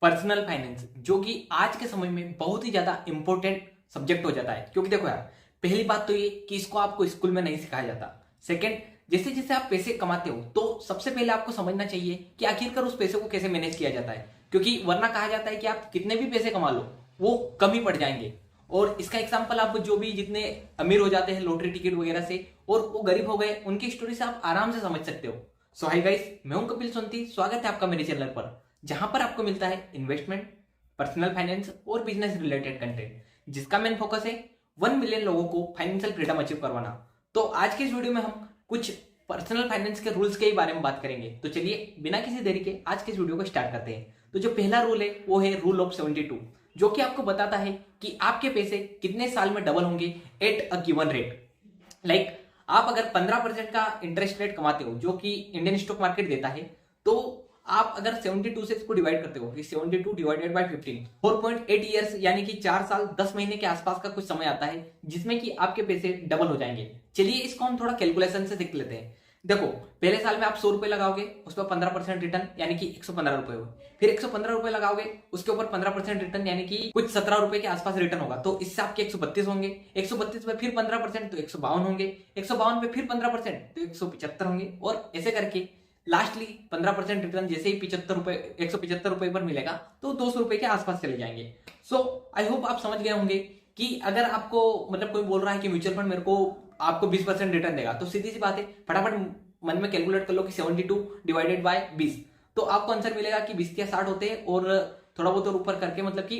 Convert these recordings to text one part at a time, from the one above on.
Personal finance, जो कि आज के समय में बहुत ही ज्यादा इंपॉर्टेंट सब्जेक्ट हो जाता है। क्योंकि देखो यार, पहली बात तो ये कि इसको आपको स्कूल में नहीं सिखाया जाता। सेकंड, जैसे जैसे आप पैसे कमाते हो तो सबसे पहले आपको समझना चाहिए कि आखिरकार उस पैसे को कैसे मैनेज किया जाता है। क्योंकि वरना कहा जाता है कि आप कितने भी पैसे कमा लो वो कम ही पड़ जाएंगे। और इसका एग्जाम्पल आप जो भी जितने अमीर हो जाते हैं लॉटरी टिकट वगैरह से और वो गरीब हो गए, उनकी स्टोरी से आप आराम से समझ सकते हो। सो हाय गाइस, मैं हूं कपिल सोंती। स्वागत है आपका मेरे चैनल पर, जहां पर आपको मिलता है इन्वेस्टमेंट, पर्सनल फाइनेंस और बिजनेस रिलेटेड कंटेंट, जिसका मेन फोकस है 1 मिलियन लोगों को फाइनेंशियल फ्रीडम अचीव करवाना। तो आज के इस वीडियो में हम कुछ पर्सनल फाइनेंस के रूल्स के बारे में बात करेंगे। तो चलिए बिना किसी देरी के आज के इस वीडियो को स्टार्ट करते हैं। तो जो पहला रूल है वो है रूल ऑफ 72, जो कि आपको बताता है कि आपके पैसे कितने साल में डबल होंगे at a given rate. Like आप अगर 15% का इंटरेस्ट रेट कमाते हो, जो कि इंडियन स्टॉक मार्केट देता है, तो आप अगर 72 से इसको डिवाइड करते हो, 72 डिवाइडेड बाय 15, 4.8 ईयर्स यानी कि 4 साल 10 महीने के आसपास का कुछ समय आता है जिसमें कि आपके पैसे डबल हो जाएंगे। चलिए इसको हम थोड़ा कैलकुलेशन से देख लेते हैं। देखो, पहले साल में आप 100 रुपए लगाओगे, उस पर 15% रिटर्न यानी कि 115 रुपए हुए। फिर 115 रुपए लगाओगे, उसके ऊपर 15% रिटर्न यानी कि कुछ 17 रुपए के आसपास रिटर्न होगा। तो इससे आपके 132 होंगे। 132 पे फिर 15% तो 152 होंगे। 152 पे फिर 15% तो 175 होंगे। और ऐसे करके लास्टली 15% रिटर्न जैसे ही 175 रुपए पर मिलेगा तो 200 रुपए के आसपास चले जाएंगे। सो आई होप आप समझ गए होंगे कि अगर आपको मतलब कोई बोल रहा है कि म्यूचुअल फंड मेरे को आपको 20% रिटर्न देगा, तो सीधी सी बात है, फटाफट मन में कैलकुलेट कर लो कि 72 डिवाइडेड बाय 20, तो आपको आंसर मिलेगा कि 20 या 60 होते हैं और थोड़ा बहुत और ऊपर करके मतलब कि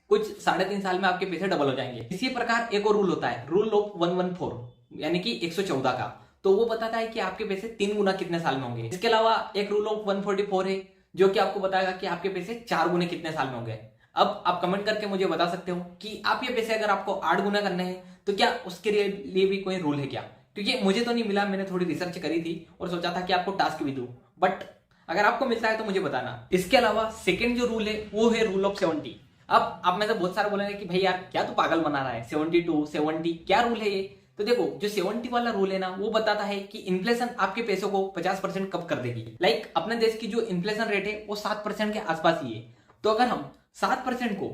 कुछ 3.5 साल में आपके पैसे डबल हो जाएंगे। इसी प्रकार एक और रूल होता है, रूल ऑफ 114 यानी कि 114 का। तो वो बताता है कि आपके पैसे 3 गुना कितने साल में होंगे। इसके अलावा एक रूल ऑफ 144 है, जो कि आपको बताएगा कि आपके पैसे 4 गुने कितने साल में होंगे। अब आप कमेंट करके मुझे बता सकते हो कि आप ये पैसे अगर आपको 8 गुना करने हैं तो क्या उसके लिए भी कोई रूल है क्या? क्योंकि मुझे तो नहीं मिला, मैंने थोड़ी रिसर्च करी थी और सोचा था कि आपको टास्क भी दूं, बट अगर आपको मिलता है तो मुझे बताना। इसके अलावा सेकंड जो रूल है वो है रूल ऑफ 70। अब आप में से बहुत सारे बोलेंगे कि भाई यार क्या तू पागल बना रहा है, 72 70 क्या रूल है ये? तो देखो, जो 70 वाला रूल है ना, वो बताता है कि इन्फ्लेशन आपके पैसों को 50% कब कर देगी। लाइक अपने देश की जो इन्फ्लेशन रेट है वो 7% के आसपास ही है। तो अगर हम 7% को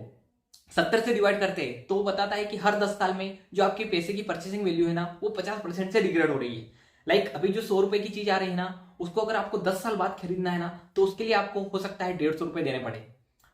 70 से डिवाइड करते हैं तो वो बताता है कि हर 10 साल में जो आपके पैसे की परचेसिंग वैल्यू है ना, वो 50% से डिग्रेड हो रही है। लाइक अभी जो 100 रुपए की चीज आ रही है ना, उसको अगर आपको 10 साल बाद खरीदना है ना, तो उसके लिए आपको हो सकता है 150 रुपए देने पड़े।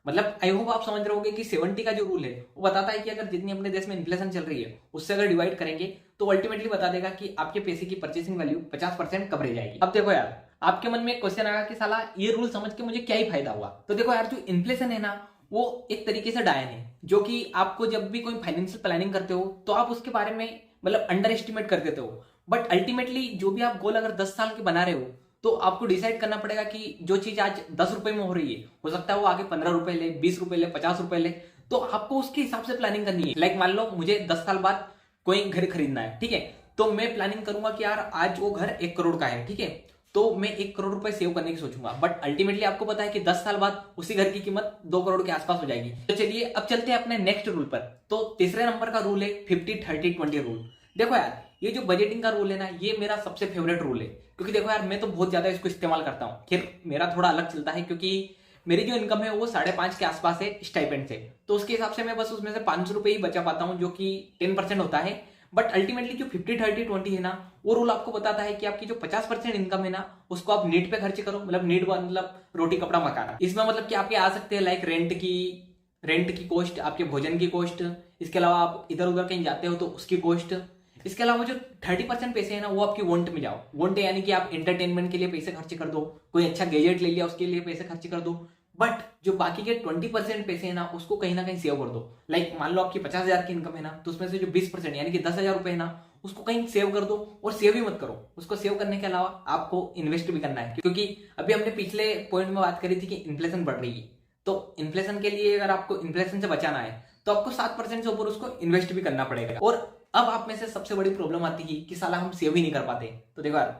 मतलब आई होप आप समझ रहे होगे कि 70 का जो रूल है वो बताता है कि अगर जितनी अपने देश में इन्फ्लेशन चल रही है उससे अगर डिवाइड करेंगे तो अल्टीमेटली बता देगा कि आपके पैसे की परचेसिंग वैल्यू 50% कब रह जाएगी। अब देखो यार, आपके मन में एक क्वेश्चन आएगा कि साला ये रूल समझ के मुझे क्या ही फायदा हुआ। तो देखो यार, जो इन्फ्लेशन है ना, वो एक तरीके से डायन है, जो कि आपको जब भी कोई फाइनेंशियल प्लानिंग करते हो तो आप उसके बारे में मतलब अंडर एस्टिमेट कर देते हो। बट अल्टीमेटली जो भी आप गोल अगर 10 साल के बना रहे हो तो आपको डिसाइड करना पड़ेगा कि जो चीज आज 10 रुपए में हो रही है, हो सकता है वो आगे 15 रुपए ले, 20 रुपए ले, 50 रुपए ले। तो आपको उसके हिसाब से प्लानिंग करनी है। लाइक मान लो मुझे 10 साल बाद कोई घर खरीदना है, ठीक है, तो मैं प्लानिंग करूंगा कि यार आज वो घर 1 करोड़ का है, ठीक है, तो मैं 1 करोड़ रुपए सेव करने की सोचूंगा। बट अल्टीमेटली आपको पता है कि 10 साल बाद उसी घर की कीमत 2 करोड़ के आसपास हो जाएगी। तो चलिए अब चलते हैं अपने नेक्स्ट रूल पर। तो तीसरे नंबर का रूल है 50-30-20 रूल। देखो यार, ये जो बजटिंग का रूल है ना, ये मेरा सबसे फेवरेट रूल है। क्योंकि देखो यार, मैं तो बहुत ज्यादा इसको इस्तेमाल करता हूँ। खैर मेरा थोड़ा अलग चलता है, क्योंकि मेरी जो इनकम है वो 5.5 के आसपास है स्टाइपेंड से। तो उसके हिसाब से मैं बस उसमें से 500 रुपए ही बचा पाता हूँ, जो कि 10% होता है। बट अल्टीमेटली जो 50-30-20 है ना, वो रूल आपको बताता है कि आपकी जो 50% इनकम है ना, उसको आप नीड पे खर्च करो। मतलब नीड मतलब रोटी कपड़ा मकाना। इसमें मतलब कि आपके आ सकते हैं लाइक रेंट की कॉस्ट, आपके भोजन की कॉस्ट, इसके अलावा आप इधर उधर कहीं जाते हो तो उसकी कॉस्ट। इसके अलावा जो 30% पैसे है ना, वो आपकी वॉन्ट में जाओ। वॉन्ट यानी कि आप एंटरटेनमेंट के लिए पैसे खर्च कर दो, कोई अच्छा गैजेट ले लिया उसके लिए पैसे खर्च कर दो। बट जो बाकी के 20% पैसे है ना, उसको कहीं ना कहीं सेव कर दो। लाइक मान लो आपकी 50,000 की इनकम है ना, तो उसमें से जो 20% यानी कि 10,000 रुपए है ना, उसको कहीं सेव कर दो। और सेव ही मत करो, उसको सेव करने के अलावा आपको इन्वेस्ट भी करना है। क्योंकि अभी हमने पिछले पॉइंट में बात करी थी कि इन्फ्लेशन बढ़ रही है, तो इन्फ्लेशन के लिए अगर आपको इन्फ्लेशन से बचाना है तो आपको 7% से ऊपर उसको इन्वेस्ट भी करना पड़ेगा। और अब आप में से सबसे बड़ी प्रॉब्लम आती है कि साला हम सेव ही नहीं कर पाते। तो देखो यार,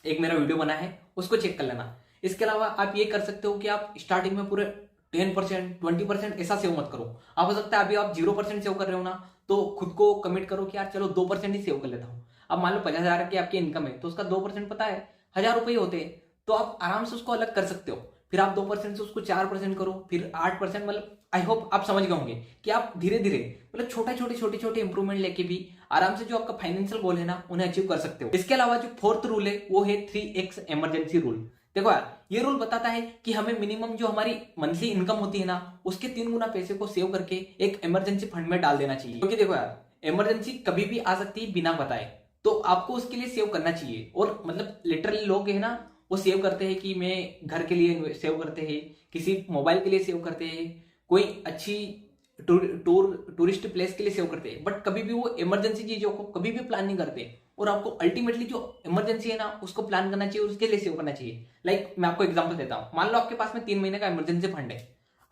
एक मेरा वीडियो बना है, उसको चेक कर लेना। इसके अलावा आप ये कर सकते हो कि आप स्टार्टिंग में पूरे 10% 20% ऐसा सेव मत करो। आप हो सकता है अभी आप 0% सेव कर रहे हो ना, तो खुद को कमिट करो कि यार चलो 2% ही सेव कर लेता हूँ। अब मान लो 50,000 की आपकी इनकम है, तो उसका 2% पता है 1,000 रुपये होते हैं। तो आप आराम से उसको अलग कर सकते हो। फिर आप 2% से उसको 4% करो, फिर 8%। मतलब आई होप आप समझ गए होंगे कि आप धीरे धीरे मतलब छोटे छोटे इंप्रूवमेंट लेके भी आराम से जो आपका फाइनेंशियल गोल है ना उन्हें अचीव कर सकते हो। इसके अलावा जो फोर्थ रूल है वो है 3x इमरजेंसी रूल। देखो यार, ये रूल बताता है कि हमें मिनिमम जो हमारी मंथली इनकम होती है ना उसके 3 गुना पैसे को सेव करके एक इमरजेंसी फंड में डाल देना चाहिए। क्योंकि देखो यार, इमरजेंसी कभी भी आ सकती है बिना बताए, तो आपको उसके लिए सेव करना चाहिए। और मतलब लिटरली लोग है ना वो सेव करते हैं कि मैं घर के लिए सेव करते हैं, किसी मोबाइल के लिए सेव करते हैं, कोई अच्छी टूरिस्ट प्लेस के लिए सेव करते हैं, बट कभी भी वो इमरजेंसी चीजों को कभी भी प्लान नहीं करते। और आपको अल्टीमेटली जो इमरजेंसी है ना उसको प्लान करना चाहिए, उसके लिए सेव करना चाहिए। लाइक मैं आपको एग्जांपल देता हूं, मान लो आपके पास में 3 महीने का इमरजेंसी फंड है,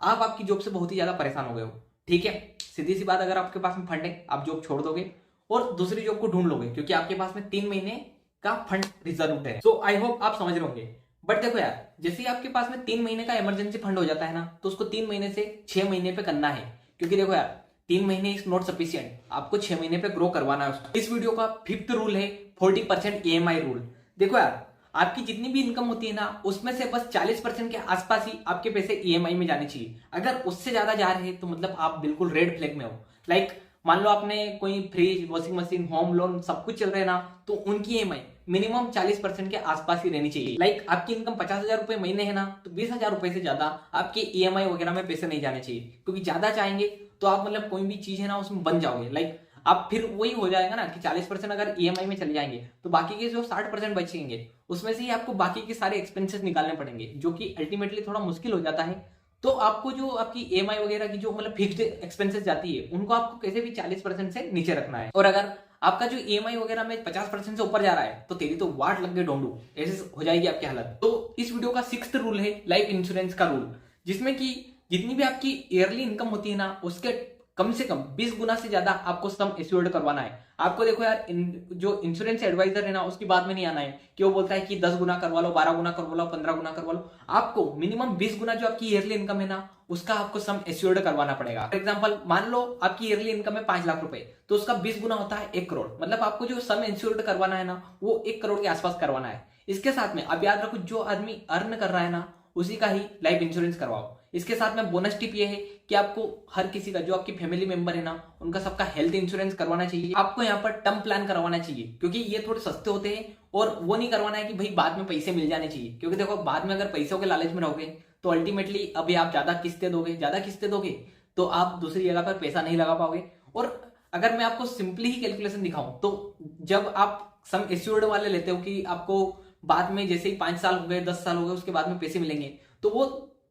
आप आपकी जॉब से बहुत ही ज्यादा परेशान हो गए हो, ठीक है। सीधी सी बात, अगर आपके पास में फंड है आप जॉब छोड़ दोगे और दूसरी जॉब को ढूंढ लोगे, क्योंकि आपके पास में 3 महीने का फंड रिजर्व है। सो आई होप आप समझ रहे होंगे। बट देखो यार, जैसे ही आपके पास में 3 महीने का इमरजेंसी फंड हो जाता है ना, तो उसको 3 महीने से 6 महीने पे करना है। क्योंकि देखो यार, 3 महीने इज नॉट सफिशियंट, आपको 6 महीने पे ग्रो करवाना है उसको। इस वीडियो का 5th रूल है 40% EMI रूल। देखो यार, आपकी जितनी भी इनकम होती है ना उसमें से बस 40% के आसपास ही आपके पैसे EMI में जाने चाहिए। अगर उससे ज्यादा जा रहे हैं तो मतलब आप बिल्कुल रेड फ्लैग में हो। लाइक मान लो आपने कोई fridge, washing machine, home loan सब कुछ चल रहे हैं ना, तो उनकी EMI मिनिमम 40% के आसपास ही रहनी चाहिए। लाइक आपकी इनकम 50,000 रुपए महीने है ना, तो 20,000 रुपए से ज्यादा आपके EMI वगैरह में पैसे नहीं जाने चाहिए। क्योंकि ज्यादा चाहेंगे तो आप मतलब कोई भी चीज है ना उसमें बन जाओगे। लाइक आप फिर वही हो जाएगा ना कि 40% अगर EMI में चले जाएंगे तो बाकी के जो 60% बचेंगे उसमें से ही आपको बाकी के सारे एक्सपेंसेस निकालने पड़ेंगे, जो कि अल्टीमेटली थोड़ा मुश्किल हो जाता है। तो आपको जो आपकी EMI वगैरह की जो मतलब फिक्स्ड एक्सपेंसेस जाती है उनको आपको कैसे भी 40% से नीचे रखना है। और अगर आपका जो EMI वगैरह में 50% से ऊपर जा रहा है तो तेरी तो वाट लग गई डोंडू, ऐसे हो जाएगी आपकी हालत। तो इस वीडियो का 6th रूल है लाइफ इंश्योरेंस का रूल, जिसमें कि जितनी भी आपकी ईयरली इनकम होती है ना उसके कम से कम 20 गुना से ज्यादा आपको सम एश्योर्ड करवाना है। आपको देखो यार, जो इंश्योरेंस एडवाइजर है ना उसकी बात में नहीं आना है कि वो बोलता है कि 10 गुना करवा लो, 12 गुना करवा लो, 15 गुना करवा लो। आपको मिनिमम 20 गुना जो आपकी ईयरली इनकम है ना उसका आपको सम एश्योर्ड करवाना पड़ेगा। फॉर एग्जाम्पल, मान लो आपकी ईयरली इनकम है 5 लाख रुपए, तो उसका 20 गुना होता है 1 करोड़। मतलब आपको जो सम एश्योर्ड करवाना है ना वो 1 करोड़ के आसपास करवाना है। इसके साथ में अब याद रखो, जो आदमी अर्न कर रहा है ना उसी का ही लाइफ इंश्योरेंस करवाओ। इसके साथ में बोनस टिप ये है कि आपको हर किसी का जो आपकी फैमिली मेंबर है ना उनका सबका हेल्थ इंश्योरेंस करवाना चाहिए। आपको यहाँ पर टर्म प्लान करवाना चाहिए, क्योंकि ये थोड़े सस्ते होते हैं। और वो नहीं करवाना है कि भाई बाद में पैसे मिल जाने चाहिए, क्योंकि देखो बाद में अगर पैसों के लालच में रहोगे तो अल्टीमेटली अभी आप ज्यादा किस्तें दोगे तो आप दूसरी जगह पर पैसा नहीं लगा पाओगे। और अगर मैं आपको सिंपली ही कैलकुलेशन दिखाऊं तो जब आप सम एश्योर्ड वाले लेते हो कि आपको बाद में जैसे ही 5 साल हो गए, 10 साल हो गए, उसके बाद में पैसे मिलेंगे, तो वो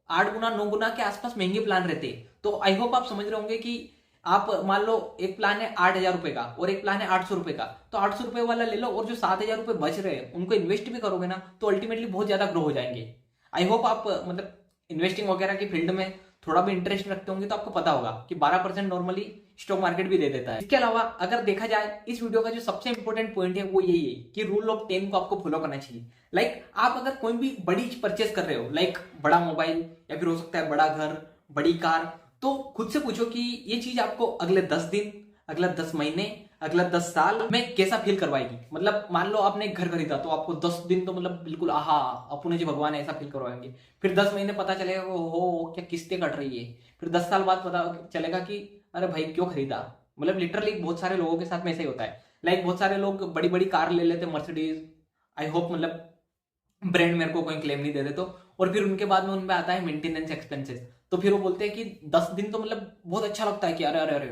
8 गुना 9 गुना के आसपास महंगे प्लान रहते हैं। तो आई होप आप समझ रहे होंगे कि आप मान लो एक प्लान है 8,000 रुपए का और एक प्लान है 800 रुपए का, तो 800 रुपए वाला ले लो और जो 7,000 रुपए बच रहे हैं उनको इन्वेस्ट भी करोगे ना तो अल्टीमेटली बहुत ज्यादा ग्रो हो जाएंगे। आई होप आप मतलब इन्वेस्टिंग वगैरह की फील्ड में थोड़ा भी इंटरेस्ट रखते होंगे तो आपको पता होगा कि 12% नॉर्मली स्टॉक मार्केट भी दे देता है। इसके अलावा अगर देखा जाए इस वीडियो का जो सबसे इंपॉर्टेंट पॉइंट है वो यही है कि रूल ऑफ 10 को आपको फॉलो करना चाहिए। लाइक आप अगर कोई भी बड़ी चीज परचेस कर रहे हो, लाइक बड़ा मोबाइल या फिर हो सकता है बड़ा घर, बड़ी कार, तो खुद से पूछो कि ये चीज आपको अगले 10 दिन, अगला 10 महीने, अगला 10 साल में कैसा फील करवाएगी। मतलब मान लो आपने एक घर खरीदा तो आपको 10 दिन तो मतलब बिल्कुल आहा अपने जी भगवान ऐसा फील करवाएंगे। फिर 10 महीने पता चलेगा हो क्या किस्तें कट रही है। फिर 10 साल बाद पता चलेगा कि अरे भाई क्यों खरीदा। मतलब लिटरली बहुत सारे लोगों के साथ में ऐसा ही होता है। लाइक बहुत सारे लोग बड़ी बड़ी कार ले लेते हैं, मर्सिडीज, आई होप मतलब ब्रांड मेरे को कोई क्लेम नहीं दे दे, तो और फिर उनके बाद में उनमें आता है मेंटेनेंस एक्सपेंसेस। तो फिर वो बोलते हैं कि 10 दिन तो मतलब बहुत अच्छा लगता है कि अरे अरे अरे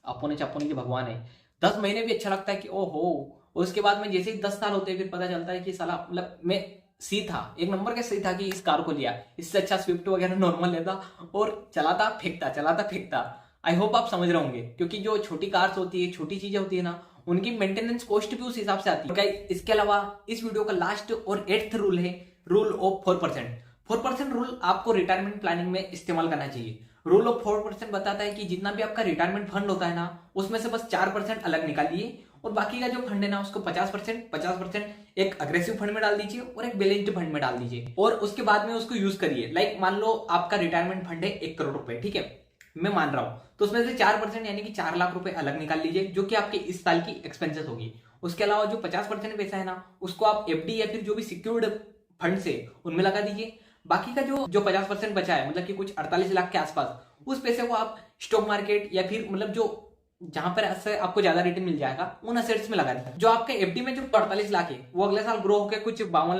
अपने की भगवान है। 10 महीने भी अच्छा लगता है कि ओहो। और उसके बाद में जैसे ही 10 साल होते हैं फिर पता चलता है कि साला मतलब मैं सी था, एक नंबर का सही था कि इस कार को लिया, इससे अच्छा स्विफ्ट वगैरह नॉर्मल लेता और चलाता फेंकता। आई होप आप समझ रहे होंगे, क्योंकि जो छोटी कार्स होती है, छोटी चीजें होती है ना, उनकी मेंटेनेंस कॉस्ट भी उस हिसाब से आती है। इसके अलावा इस वीडियो का लास्ट और 8th रूल है रूल ऑफ 4%। 4% रूल आपको रिटायरमेंट प्लानिंग में इस्तेमाल करना चाहिए। रूल ऑफ 4% बताता है कि जितना भी आपका रिटायरमेंट फंड होता है ना उसमें से बस 4% अलग निकालिए और बाकी का जो फंड है ना उसको 50% एक अग्रेसिव फंड में डाल दीजिए और एक बैलेंस्ड फंड में डाल दीजिए और उसके बाद में उसको यूज करिए। लाइक मान लो आपका रिटायरमेंट फंड है 1 करोड़ रुपए, ठीक है, मैं मान रहा हूं, तो उसमें से 4% यानी कि 4 लाख रुपए अलग निकाल लीजिए जो कि आपके इस साल की एक्सपेंसेस होगी। उसके अलावा जो 50% पैसा है ना उसको आप FD या फिर जो भी सिक्योर्ड फंड से उनमें लगा दीजिए। बाकी का जो 50% बचा है, मतलब कि कुछ 48 लाख के आसपास, उस पैसे को आप स्टॉक मार्केट या फिर मतलब जो जहां पर आपको ज्यादा रिटर्न मिल जाएगा उन असेट्स में लगा देता है। जो आपके एफडी में जो 48 लाख है वो अगले साल ग्रो होकर कुछ 52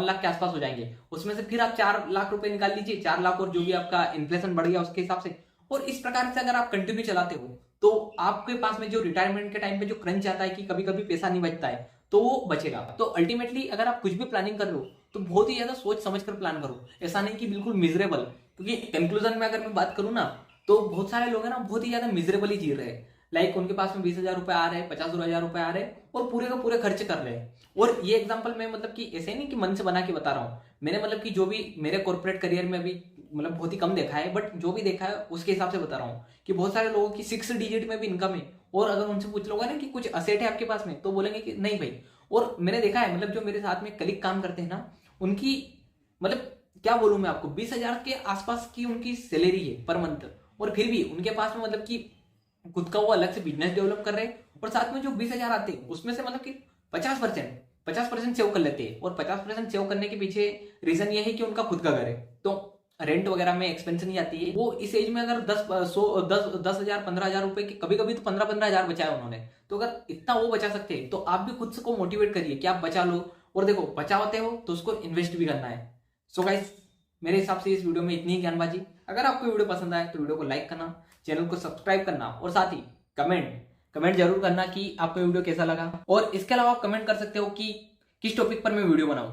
लाख के आसपास हो जाएंगे। उसमें से फिर आप 4 लाख रुपए निकाल लीजिए, 4 लाख और जो भी आपका इन्फ्लेशन बढ़ गया उसके हिसाब से, और इस प्रकार से अगर आप कंटिन्यू चलाते हो तो आपके पास में जो रिटायरमेंट के टाइम पे जो क्रंच आता है कि कभी कभी पैसा नहीं बचता है, तो वो बचेगा। तो अल्टीमेटली अगर आप कुछ भी प्लानिंग कर रहे हो तो बहुत ही ज्यादा सोच समझ कर प्लान करो, ऐसा नहीं कि बिल्कुल मिजरेबल। क्योंकि कंक्लूजन में अगर मैं बात करूं ना, तो बहुत सारे लोग हैं ना बहुत ही ज्यादा मिजरेबल ही जी रहे हैं। लाइक उनके पास में 20,000 रुपए आ रहे हैं, 50,000 रुपए आ रहे हैं और पूरे का पूरे खर्च कर रहे हैं। और ये एग्जांपल मैं मतलब कि ऐसे नहीं कि मन से बना के बता रहा हूँ, मैंने मतलब कि जो भी मेरे कॉर्पोरेट करियर में अभी मतलब बहुत ही कम देखा है, बट जो भी देखा है उसके हिसाब से बता रहा हूँ कि बहुत सारे लोगों की 6 डिजिट में भी इनकम है। और अगर उनसे पूछ लोगे ना कि कुछ असेट है आपके पास में, तो बोलेंगे कि नहीं भाई। और मैंने देखा है मतलब जो मेरे साथ में कलीग काम करते हैं ना, उनकी मतलब क्या बोलूं मैं आपको, 20,000 के आसपास की उनकी सैलरी है पर मंथ, और फिर भी उनके पास में मतलब कि खुद का वो अलग से बिजनेस डेवलप कर रहे हैं, और साथ में जो 20,000 आते हैं उसमें से मतलब कि 50% सेव कर लेते हैं। और 50% सेव करने के पीछे रीजन ये है कि उनका खुद का घर है, तो रेंट वगैरह में एक्सपेंस नहीं आती है। वो इस एज में अगर 10,000 15,000 रुपए की, कभी कभी तो 15,000 बचाया उन्होंने। तो अगर इतना वो बचा सकते हैं तो आप भी खुद से को मोटिवेट करिए कि आप बचा लो। और देखो बचाते हो तो उसको इन्वेस्ट भी करना है। सो गाइस, मेरे हिसाब से इस वीडियो में इतनी ही ज्ञानबाजी। अगर आपको वीडियो पसंद आए तो वीडियो को लाइक करना, चैनल को सब्सक्राइब करना, और साथ ही कमेंट जरूर करना कि आपको वीडियो कैसा लगा। और इसके अलावा आप कमेंट कर सकते हो कि किस टॉपिक पर मैं वीडियो बनाऊं।